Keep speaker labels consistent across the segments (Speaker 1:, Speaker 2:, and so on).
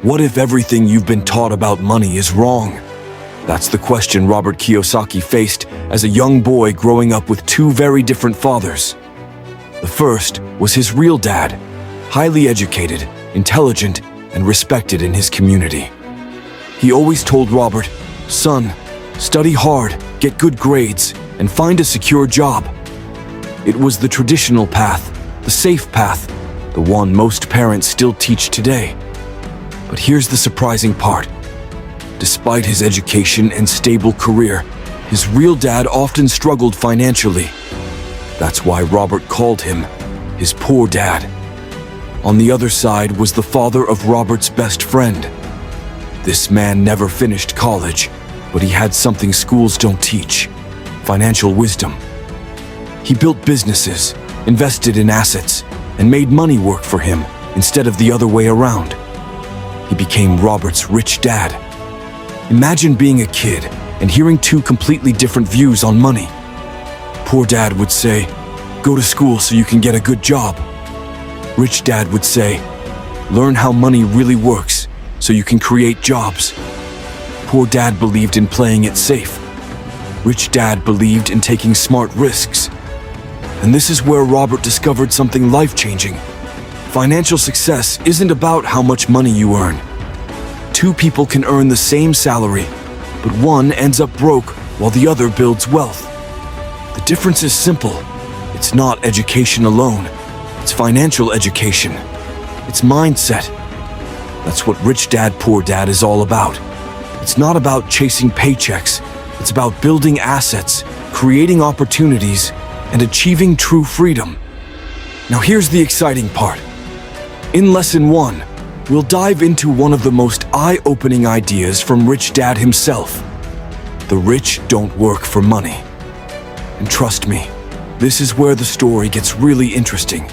Speaker 1: What if everything you've been taught about money is wrong? That's the question Robert Kiyosaki faced as a young boy growing up with two very different fathers. The first was his real dad, highly educated, intelligent, and respected in his community. He always told Robert, "Son, study hard, get good grades, and find a secure job." It was the traditional path, the safe path, the one most parents still teach today. But here's the surprising part. Despite his education and stable career, his real dad often struggled financially. That's why Robert called him his poor dad. On the other side was the father of Robert's best friend. This man never finished college, but he had something schools don't teach: financial wisdom. He built businesses, invested in assets, and made money work for him instead of the other way around. He became Robert's rich dad. Imagine being a kid and hearing two completely different views on money. Poor dad would say, "Go to school so you can get a good job." Rich dad would say, "Learn how money really works so you can create jobs." Poor dad believed in playing it safe. Rich dad believed in taking smart risks. And this is where Robert discovered something life-changing. Financial success isn't about how much money you earn. Two people can earn the same salary, but one ends up broke while the other builds wealth. The difference is simple. It's not education alone. It's financial education. It's mindset. That's what Rich Dad, Poor Dad is all about. It's not about chasing paychecks. It's about building assets, creating opportunities, and achieving true freedom. Now here's the exciting part. In Lesson 1, we'll dive into one of the most eye-opening ideas from Rich Dad himself. The rich don't work for money. And trust me, this is where the story gets really interesting.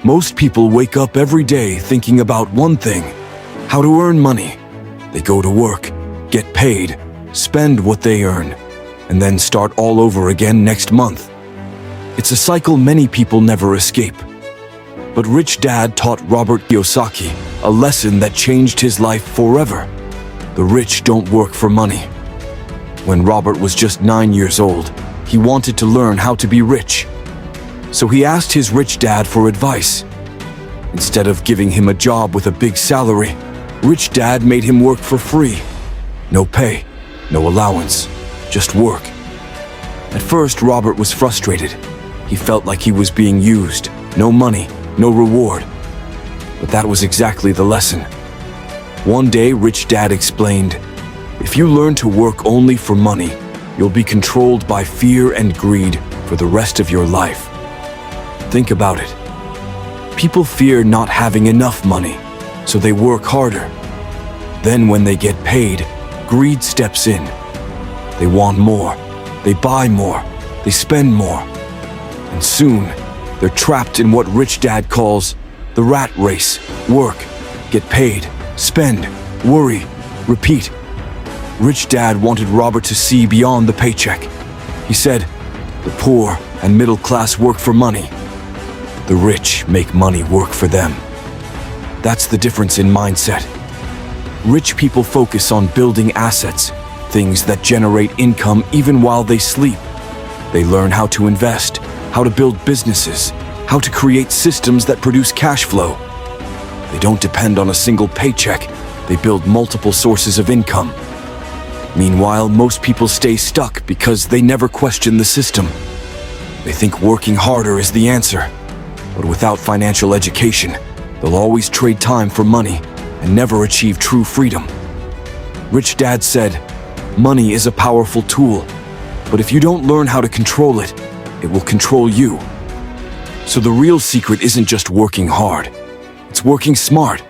Speaker 1: Most people wake up every day thinking about one thing: how to earn money. They go to work, get paid, spend what they earn, and then start all over again next month. It's a cycle many people never escape. But Rich Dad taught Robert Kiyosaki a lesson that changed his life forever. The rich don't work for money. When Robert was just 9 years old, he wanted to learn how to be rich. So he asked his rich dad for advice. Instead of giving him a job with a big salary, Rich Dad made him work for free. No pay, no allowance, just work. At first, Robert was frustrated. He felt like he was being used. No money, no reward. But that was exactly the lesson. One day, Rich Dad explained, "If you learn to work only for money, you'll be controlled by fear and greed for the rest of your life." Think about it. People fear not having enough money, so they work harder. Then when they get paid, greed steps in. They want more, they buy more, they spend more. And soon, they're trapped in what Rich Dad calls the rat race: work, get paid, spend, worry, repeat. Rich Dad wanted Robert to see beyond the paycheck. He said, "The poor and middle class work for money. The rich make money work for them." That's the difference in mindset. Rich people focus on building assets, things that generate income even while they sleep. They learn how to invest, how to build businesses, how to create systems that produce cash flow. They don't depend on a single paycheck. They build multiple sources of income. Meanwhile, most people stay stuck because they never question the system. They think working harder is the answer. But without financial education, they'll always trade time for money and never achieve true freedom. Rich Dad said, "Money is a powerful tool, but if you don't learn how to control it, it will control you." So the real secret isn't just working hard. It's working smart,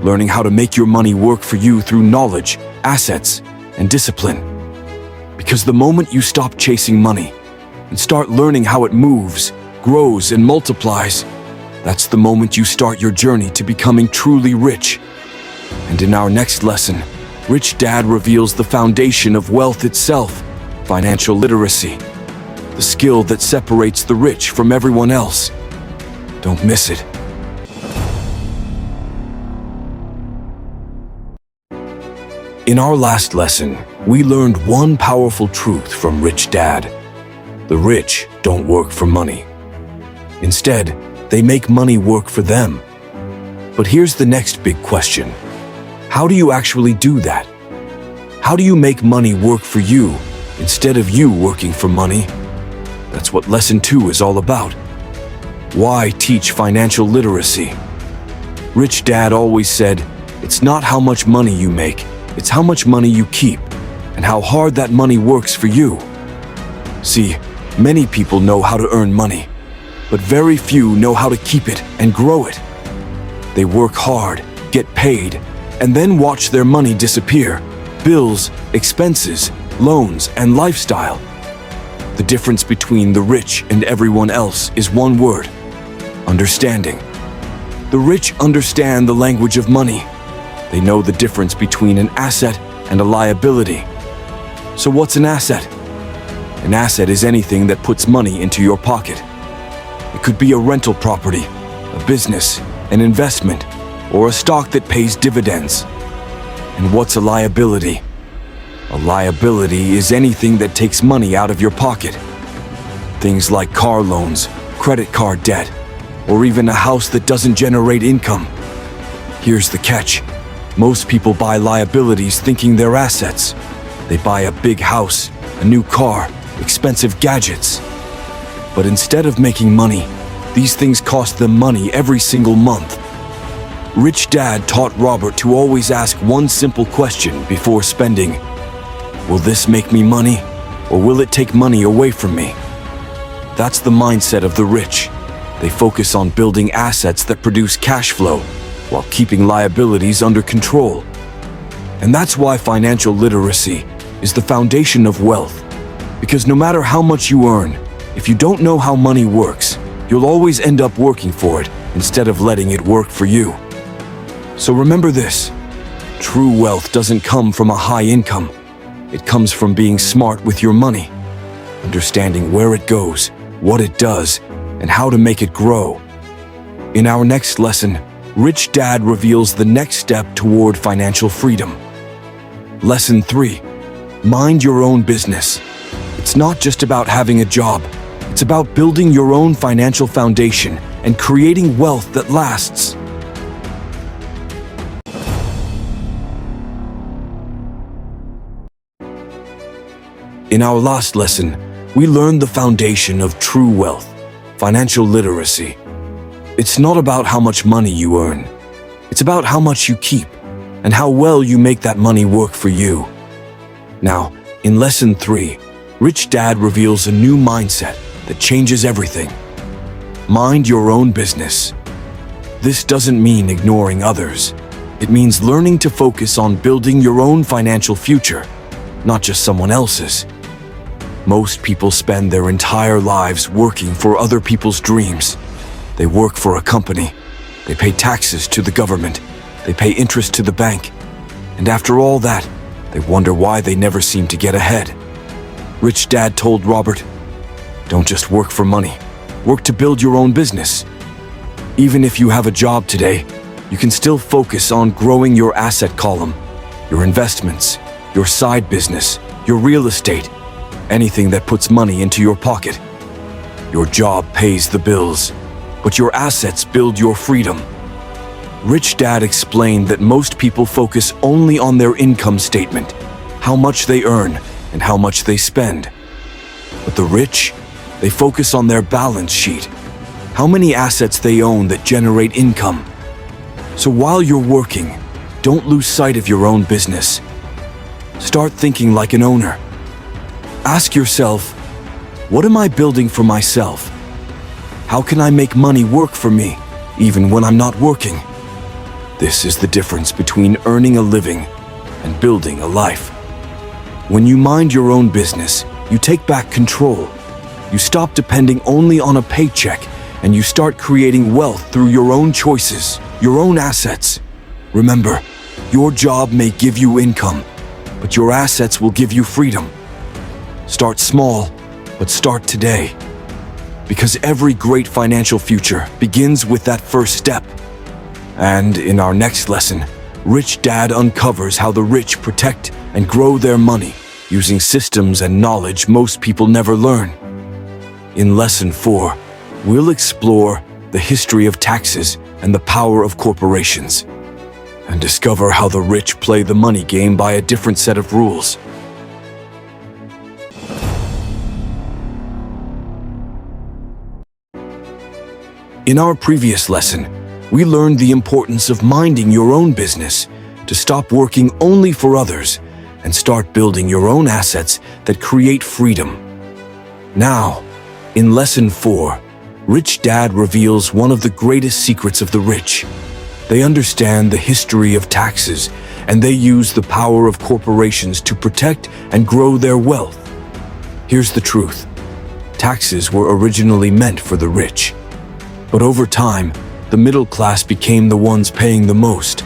Speaker 1: learning how to make your money work for you through knowledge, assets, and discipline. Because the moment you stop chasing money and start learning how it moves, grows, and multiplies, that's the moment you start your journey to becoming truly rich. And in our next lesson, Rich Dad reveals the foundation of wealth itself: financial literacy. the skill that separates the rich from everyone else. Don't miss it. In our last lesson, we learned one powerful truth from Rich Dad. The rich don't work for money. Instead, they make money work for them. But here's the next big question. How do you actually do that? How do you make money work for you instead of you working for money? That's what Lesson 2 is all about. Why teach financial literacy? Rich Dad always said, it's not how much money you make, it's how much money you keep, and how hard that money works for you. See, many people know how to earn money, but very few know how to keep it and grow it. They work hard, get paid, and then watch their money disappear. Bills, expenses, loans, and lifestyle. The difference between the rich and everyone else is one word: understanding. The rich understand the language of money. They know the difference between an asset and a liability. So what's an asset? An asset is anything that puts money into your pocket. It could be a rental property, a business, an investment, or a stock that pays dividends. And what's a liability? A liability is anything that takes money out of your pocket. Things like car loans, credit card debt, or even a house that doesn't generate income. Here's the catch. Most people buy liabilities thinking they're assets. They buy a big house, a new car, expensive gadgets. But instead of making money, these things cost them money every single month. Rich Dad taught Robert to always ask one simple question before spending. Will this make me money, or will it take money away from me? That's the mindset of the rich. They focus on building assets that produce cash flow, while keeping liabilities under control. And that's why financial literacy is the foundation of wealth. Because no matter how much you earn, if you don't know how money works, you'll always end up working for it instead of letting it work for you. So remember this: true wealth doesn't come from a high income. It comes from being smart with your money, understanding where it goes, what it does, and how to make it grow. In our next lesson, Rich Dad reveals the next step toward financial freedom. Lesson 3: mind your own business. It's not just about having a job. It's about building your own financial foundation and creating wealth that lasts. In our last lesson, we learned the foundation of true wealth, financial literacy. It's not about how much money you earn. It's about how much you keep and how well you make that money work for you. Now, in Lesson 3, Rich Dad reveals a new mindset that changes everything. Mind your own business. This doesn't mean ignoring others. It means learning to focus on building your own financial future, not just someone else's. Most people spend their entire lives working for other people's dreams. They work for a company. They pay taxes to the government. They pay interest to the bank. And after all that, they wonder why they never seem to get ahead. Rich Dad told Robert, don't just work for money. Work to build your own business. Even if you have a job today, you can still focus on growing your asset column, your investments, your side business, your real estate, anything that puts money into your pocket. Your job pays the bills, but your assets build your freedom. Rich Dad explained that most people focus only on their income statement, how much they earn and how much they spend. But the rich, they focus on their balance sheet, how many assets they own that generate income. So while you're working, don't lose sight of your own business. Start thinking like an owner. Ask yourself, what am I building for myself? How can I make money work for me, even when I'm not working? This is the difference between earning a living and building a life. When you mind your own business, you take back control. You stop depending only on a paycheck, and you start creating wealth through your own choices, your own assets. Remember, your job may give you income, but your assets will give you freedom. Start small, but start today. Because every great financial future begins with that first step. And in our next lesson, Rich Dad uncovers how the rich protect and grow their money using systems and knowledge most people never learn. In Lesson 4, we'll explore the history of taxes and the power of corporations, and discover how the rich play the money game by a different set of rules. In our previous lesson, we learned the importance of minding your own business, to stop working only for others and start building your own assets that create freedom. Now, in Lesson 4, Rich Dad reveals one of the greatest secrets of the rich. They understand the history of taxes, and they use the power of corporations to protect and grow their wealth. Here's the truth. Taxes were originally meant for the rich. But over time, the middle class became the ones paying the most.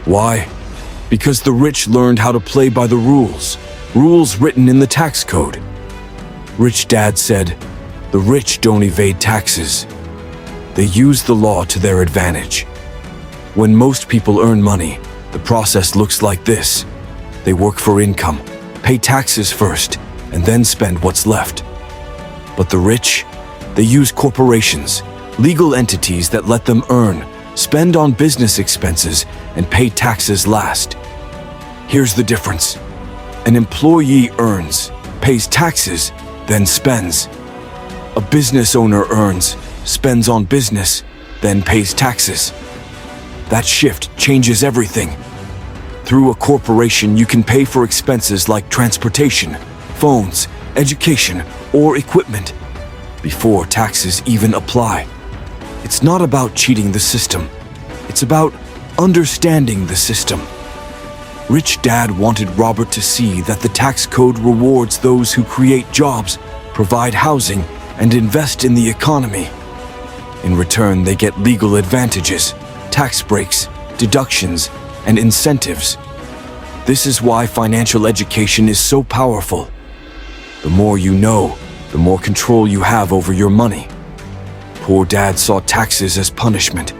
Speaker 1: Why? Because the rich learned how to play by the rules written in the tax code. Rich Dad said, "The rich don't evade taxes. They use the law to their advantage." When most people earn money, the process looks like this. They work for income, pay taxes first, and then spend what's left. But the rich, they use corporations, legal entities that let them earn, spend on business expenses, and pay taxes last. Here's the difference. An employee earns, pays taxes, then spends. A business owner earns, spends on business, then pays taxes. That shift changes everything. Through a corporation, you can pay for expenses like transportation, phones, education, or equipment before taxes even apply. It's not about cheating the system. It's about understanding the system. Rich Dad wanted Robert to see that the tax code rewards those who create jobs, provide housing, and invest in the economy. In return, they get legal advantages, tax breaks, deductions, and incentives. This is why financial education is so powerful. The more you know, the more control you have over your money. Poor Dad saw taxes as punishment.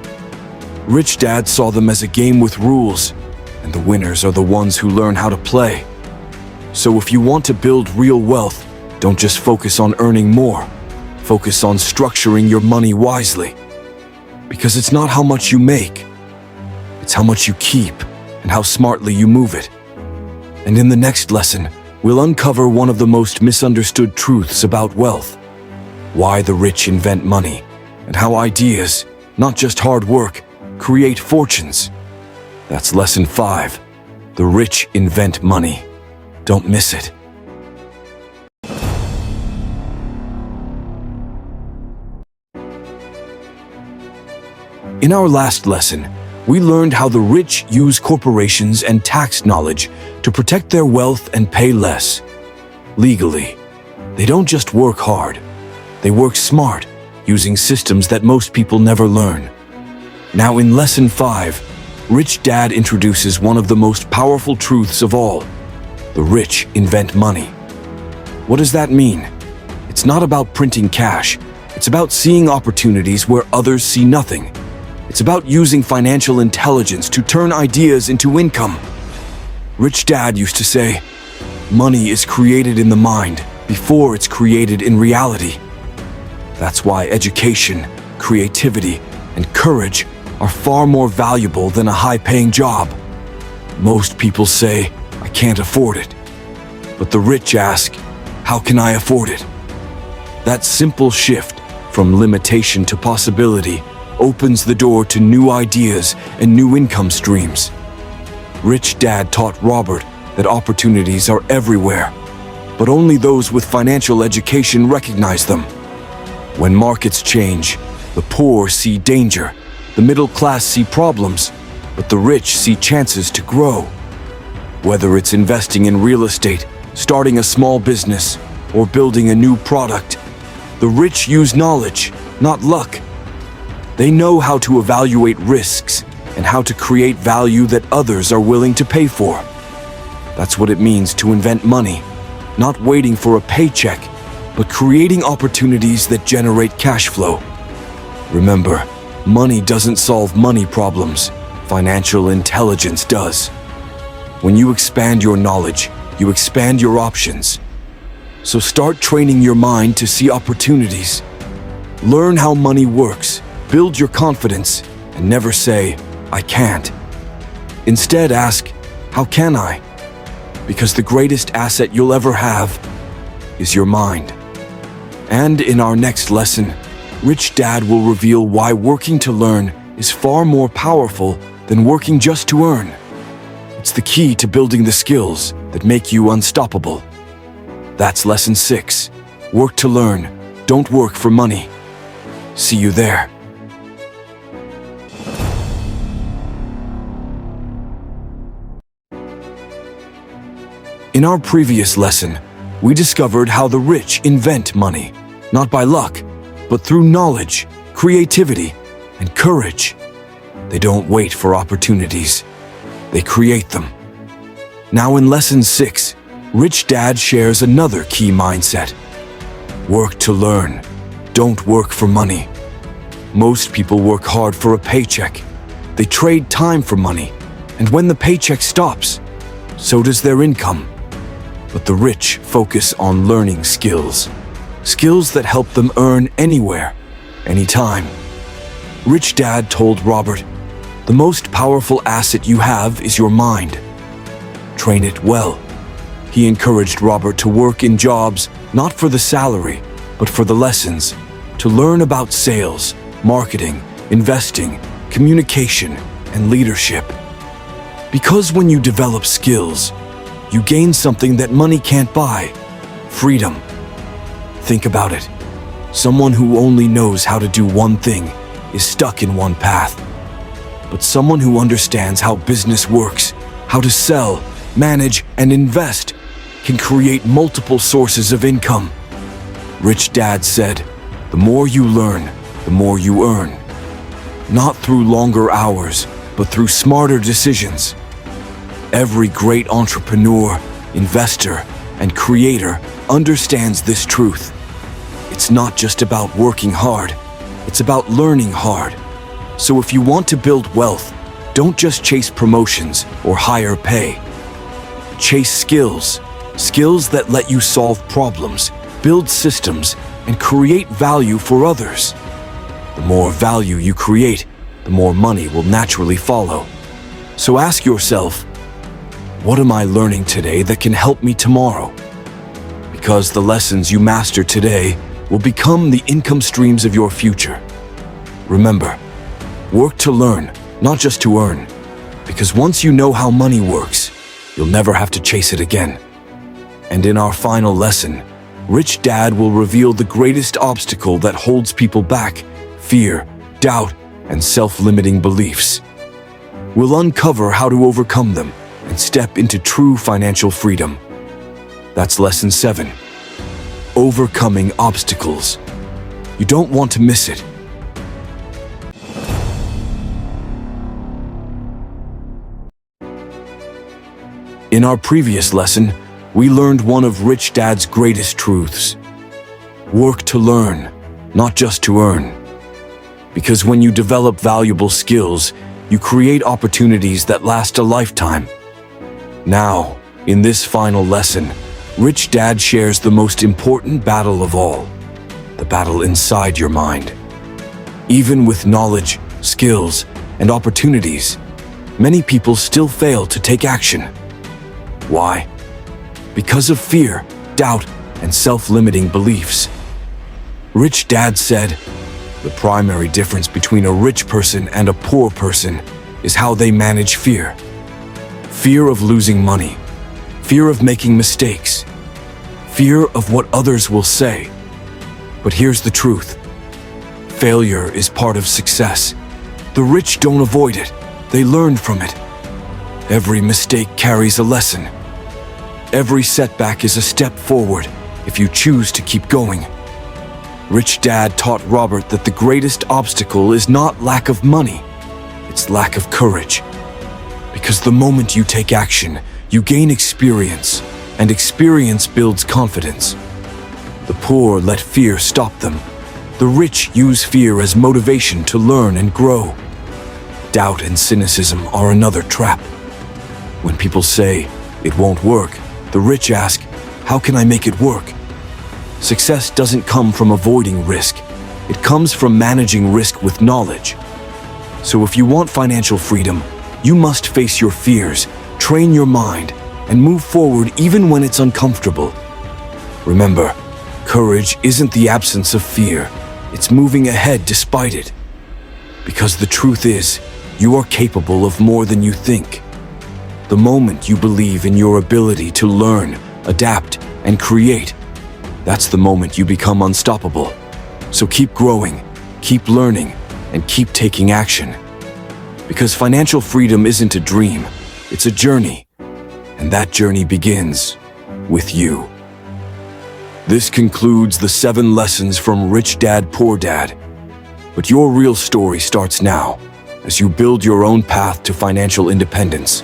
Speaker 1: Rich Dad saw them as a game with rules, and the winners are the ones who learn how to play. So if you want to build real wealth, don't just focus on earning more. Focus on structuring your money wisely. Because it's not how much you make, it's how much you keep and how smartly you move it. And in the next lesson, we'll uncover one of the most misunderstood truths about wealth: why the rich invent money, and how ideas, not just hard work, create fortunes. That's Lesson 5. The rich invent money. Don't miss it. In our last lesson, we learned how the rich use corporations and tax knowledge to protect their wealth and pay less. Legally, they don't just work hard. They work smart, using systems that most people never learn. Now in Lesson 5, Rich Dad introduces one of the most powerful truths of all. The rich invent money. What does that mean? It's not about printing cash. It's about seeing opportunities where others see nothing. It's about using financial intelligence to turn ideas into income. Rich Dad used to say, "Money is created in the mind before it's created in reality." That's why education, creativity, and courage are far more valuable than a high-paying job. Most people say, "I can't afford it." But the rich ask, "How can I afford it?" That simple shift from limitation to possibility opens the door to new ideas and new income streams. Rich Dad taught Robert that opportunities are everywhere, but only those with financial education recognize them. When markets change, the poor see danger, the middle class see problems, but the rich see chances to grow. Whether it's investing in real estate, starting a small business, or building a new product, the rich use knowledge, not luck. They know how to evaluate risks and how to create value that others are willing to pay for. That's what it means to invent money, not waiting for a paycheck, but creating opportunities that generate cash flow. Remember, money doesn't solve money problems. Financial intelligence does. When you expand your knowledge, you expand your options. So start training your mind to see opportunities. Learn how money works, build your confidence, and never say, "I can't." Instead, ask, "How can I?" Because the greatest asset you'll ever have is your mind. And in our next lesson, Rich Dad will reveal why working to learn is far more powerful than working just to earn. It's the key to building the skills that make you unstoppable. That's Lesson 6. Work to learn. Don't work for money. See you there. In our previous lesson, we discovered how the rich invent money, not by luck, but through knowledge, creativity, and courage. They don't wait for opportunities. They create them. Now in Lesson 6, Rich Dad shares another key mindset. Work to learn. Don't work for money. Most people work hard for a paycheck. They trade time for money, and when the paycheck stops, so does their income. But the rich focus on learning skills. Skills that help them earn anywhere, anytime. Rich Dad told Robert, "The most powerful asset you have is your mind. Train it well." He encouraged Robert to work in jobs not for the salary, but for the lessons, to learn about sales, marketing, investing, communication, and leadership. Because when you develop skills, you gain something that money can't buy: freedom. Think about it. Someone who only knows how to do one thing is stuck in one path. But someone who understands how business works, how to sell, manage, and invest, can create multiple sources of income. Rich Dad said, "The more you learn, the more you earn." Not through longer hours, but through smarter decisions. Every great entrepreneur, investor, and creator understands this truth. It's not just about working hard, it's about learning hard. So if you want to build wealth, don't just chase promotions or higher pay. Chase skills, skills that let you solve problems, build systems, and create value for others. The more value you create, the more money will naturally follow. So ask yourself, what am I learning today that can help me tomorrow? Because the lessons you master today will become the income streams of your future. Remember, work to learn, not just to earn. Because once you know how money works, you'll never have to chase it again. And in our final lesson, Rich Dad will reveal the greatest obstacle that holds people back: fear, doubt, and self-limiting beliefs. We'll uncover how to overcome them and step into true financial freedom. That's Lesson 7. Overcoming obstacles. You don't want to miss it. In our previous lesson, we learned one of Rich Dad's greatest truths. Work to learn, not just to earn. Because when you develop valuable skills, you create opportunities that last a lifetime. Now, in this final lesson, Rich Dad shares the most important battle of all, the battle inside your mind. Even with knowledge, skills, and opportunities, many people still fail to take action. Why? Because of fear, doubt, and self-limiting beliefs. Rich Dad said, "The primary difference between a rich person and a poor person is how they manage fear. Fear of losing money, fear of making mistakes, fear of what others will say. But here's the truth. Failure is part of success. The rich don't avoid it, they learn from it. Every mistake carries a lesson. Every setback is a step forward if you choose to keep going." Rich Dad taught Robert that the greatest obstacle is not lack of money, it's lack of courage. Because the moment you take action, you gain experience, and experience builds confidence. The poor let fear stop them. The rich use fear as motivation to learn and grow. Doubt and cynicism are another trap. When people say, "It won't work," the rich ask, "How can I make it work?" Success doesn't come from avoiding risk. It comes from managing risk with knowledge. So if you want financial freedom, you must face your fears, train your mind, and move forward even when it's uncomfortable. Remember, courage isn't the absence of fear. It's moving ahead despite it. Because the truth is, you are capable of more than you think. The moment you believe in your ability to learn, adapt, and create, that's the moment you become unstoppable. So keep growing, keep learning, and keep taking action. Because financial freedom isn't a dream, it's a journey. And that journey begins with you. This concludes the 7 lessons from Rich Dad, Poor Dad. But your real story starts now, as you build your own path to financial independence.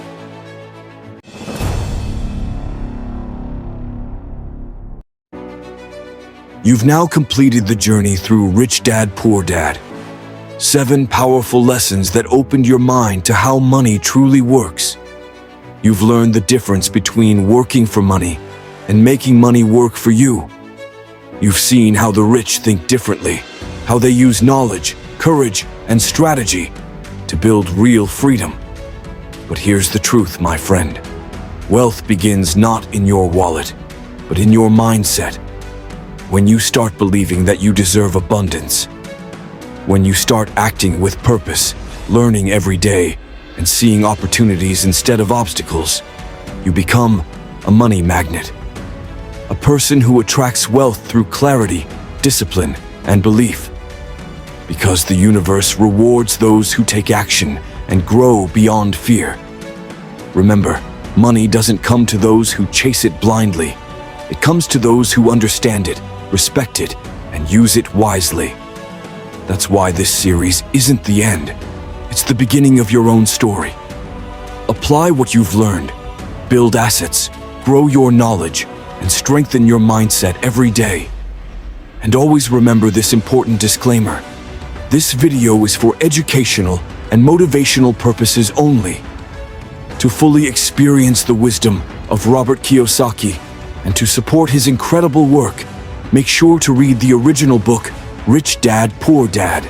Speaker 1: You've now completed the journey through Rich Dad, Poor Dad. 7 powerful lessons that opened your mind to how money truly works. You've learned the difference between working for money and making money work for you. You've seen how the rich think differently, how they use knowledge, courage, and strategy to build real freedom. But here's the truth, my friend. Wealth begins not in your wallet, but in your mindset. When you start believing that you deserve abundance, when you start acting with purpose, learning every day, and seeing opportunities instead of obstacles, you become a money magnet. A person who attracts wealth through clarity, discipline, and belief. Because the universe rewards those who take action and grow beyond fear. Remember, money doesn't come to those who chase it blindly. It comes to those who understand it, respect it, and use it wisely. That's why this series isn't the end. It's the beginning of your own story. Apply what you've learned, build assets, grow your knowledge, and strengthen your mindset every day. And always remember this important disclaimer. This video is for educational and motivational purposes only. To fully experience the wisdom of Robert Kiyosaki and to support his incredible work, make sure to read the original book, Rich Dad, Poor Dad.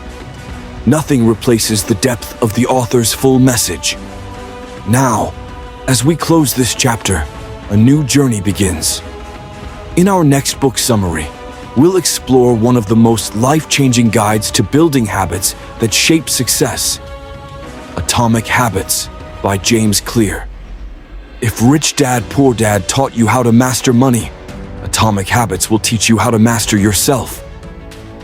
Speaker 1: Nothing replaces the depth of the author's full message. Now, as we close this chapter, a new journey begins. In our next book summary, we'll explore one of the most life-changing guides to building habits that shape success. Atomic Habits by James Clear. If Rich Dad, Poor Dad taught you how to master money, Atomic Habits will teach you how to master yourself.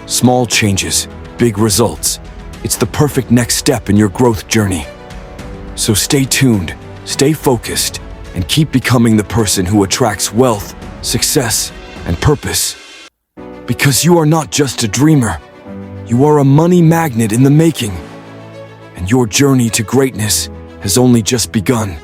Speaker 1: Small changes, big results. It's the perfect next step in your growth journey. So stay tuned, stay focused, and keep becoming the person who attracts wealth, success, and purpose. Because you are not just a dreamer, you are a money magnet in the making. And your journey to greatness has only just begun.